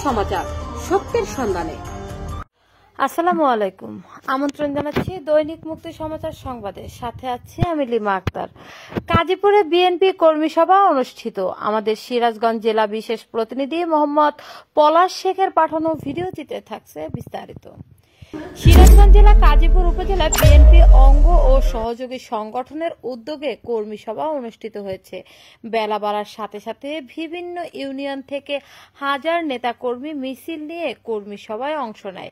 সমাচার, সত্যের সন্ধানে। আসসালামু আলাইকুম, আমন্ত্রণ জানাচ্ছি দৈনিক মুক্তি সমাচার সংবাদে। সাথে আছি আমি লিমা আক্তার। গাজীপুরে বিএনপি কর্মী সভা অনুষ্ঠিত। আমাদের সিরাজগঞ্জ জেলা বিশেষ প্রতিনিধি মোহাম্মদ পলাশ শেখের পাঠানো ভিডিওটিতে থাকছে বিস্তারিত। সিরাজগঞ্জ জেলা গাজীপুর উপজেলা বিএনপি অঙ্গ ও সহযোগী সংগঠনের উদ্যোগে কর্মী সভা অনুষ্ঠিত হয়েছে। বেলা বাড়ার সাথে সাথে বিভিন্ন ইউনিয়ন থেকে হাজার নেতাকর্মী মিছিল নিয়ে কর্মী সভায় অংশ নেয়।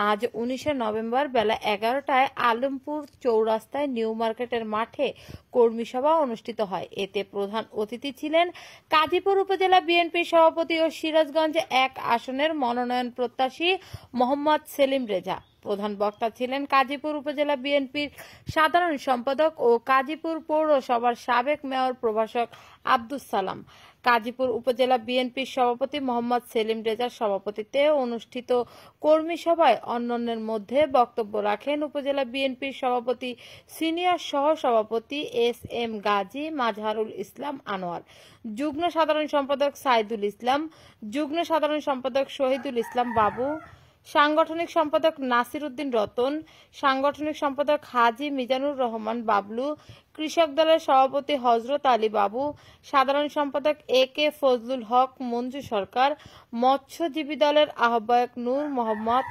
আজ 19 নভেম্বর বেলা 11টায় আলমপুর চৌরাস্তায় নিউ মার্কেটের মাঠে কর্মী সভা অনুষ্ঠিত হয়। এতে প্রধান অতিথি ছিলেন গাজীপুর উপজেলা বিএনপি সভাপতি ও সিরাজগঞ্জ 1 আসনের মনোনয়ন প্রত্যাশী মোহাম্মদ সেলিম রেজা। প্রধান বক্তা ছিলেন গাজীপুর উপজেলা বিএনপির সাধারণ সম্পাদক ও গাজীপুর পৌরসভার সাবেক মেয়র প্রভাষক আব্দুস সালাম। গাজীপুর উপজেলা বিএনপির সভাপতি মোহাম্মদ সেলিম রেজার সভাপতিত্বে অনুষ্ঠিত কর্মী সভায় অন্যান্যের মধ্যে বক্তব্য রাখেন উপজেলা বিএনপির সভাপতি সিনিয়র সহ সভাপতি SM গাজী মাজহারুল ইসলাম আনোয়ার, যুগ্ম সাধারণ সম্পাদক সাইদুল ইসলাম, যুগ্ম সাধারণ সম্পাদক শহীদুল ইসলাম বাবু, সাংগঠনিক সম্পাদক নাসির উদ্দিন রতন, সাংগঠনিক সম্পাদক হাজী মিজানুর রহমান বাবলু, কৃষক দলের সভাপতি হযরত আলী বাবু, সাধারণ সম্পাদক AK ফজলুল হক মঞ্জু সরকার, মৎস্যজীবী দলের আহ্বায়ক নূর মোহাম্মদ,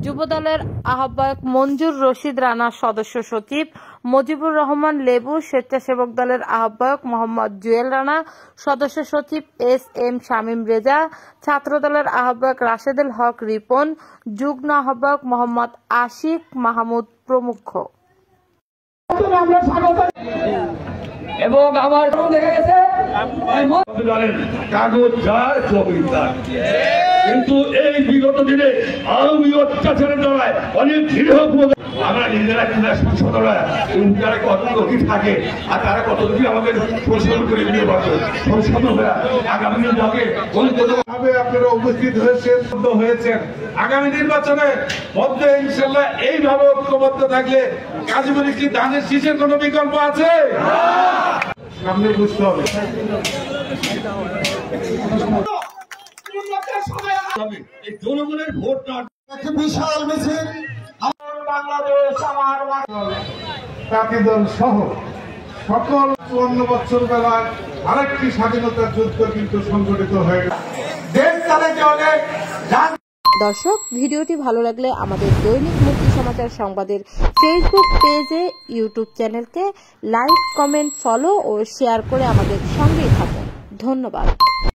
যুব দলের আহ্বায়ক মঞ্জুর রশিদ রানা, সদস্য সচিব মুজিবুর রহমান লেবু, স্বেচ্ছাসেবক দলের আহ্বায়ক মোহাম্মদ জুয়েল রানা, সদস্য সচিব SM শামীম রেজা, ছাত্র দলের আহ্বায়ক রাশেদুল হক রিপন, যুগ্ম আহ্বায়ক মোহাম্মদ আশিক মাহমুদ প্রমুখ। এবং আমার দেখা গেছে কাগজ যার জমিদার, কিন্তু এই বিগত দিনে আওয়ামী অত্যাচারের দ্বারা অনেক দৃঢ় আমরা নিজেরা কিনা সংসদরা যারা কত লোকই থাকে আর তারা কত লোকই আমাদের পরিশ্রম করে দিয়ে পারবে সংসদ হয়ে আগামী দিনকে ভাবে আপনারা উপস্থিত হয়েছেন। আগামী নির্বাচনে মধ্যে ইনশাল্লাহ এইভাবে ঐক্যবদ্ধ থাকলে গাজীপুরে কি ধানের শীষের কোনো বিকল্প আছে? সামনে বুঝতে হবে। এই জনগণের ভোট একটা বিশাল মিছিল বাংলাদেশ আমার জাতীয় দল সহ সকল 54 বছর বেলায় আরেকটি স্বাধীনতার যুদ্ধ কিন্তু সংগঠিত হয়ে গেছে। দেশ চালাতে হলে দর্শক, ভিডিওটি ভালো লাগলে আমাদের দৈনিক মুক্তি সমাচার সংবাদের ফেসবুক পেজে, ইউটিউব চ্যানেলকে লাইক, কমেন্ট, ফলো ও শেয়ার করে আমাদের সঙ্গেই থাকুন। ধন্যবাদ।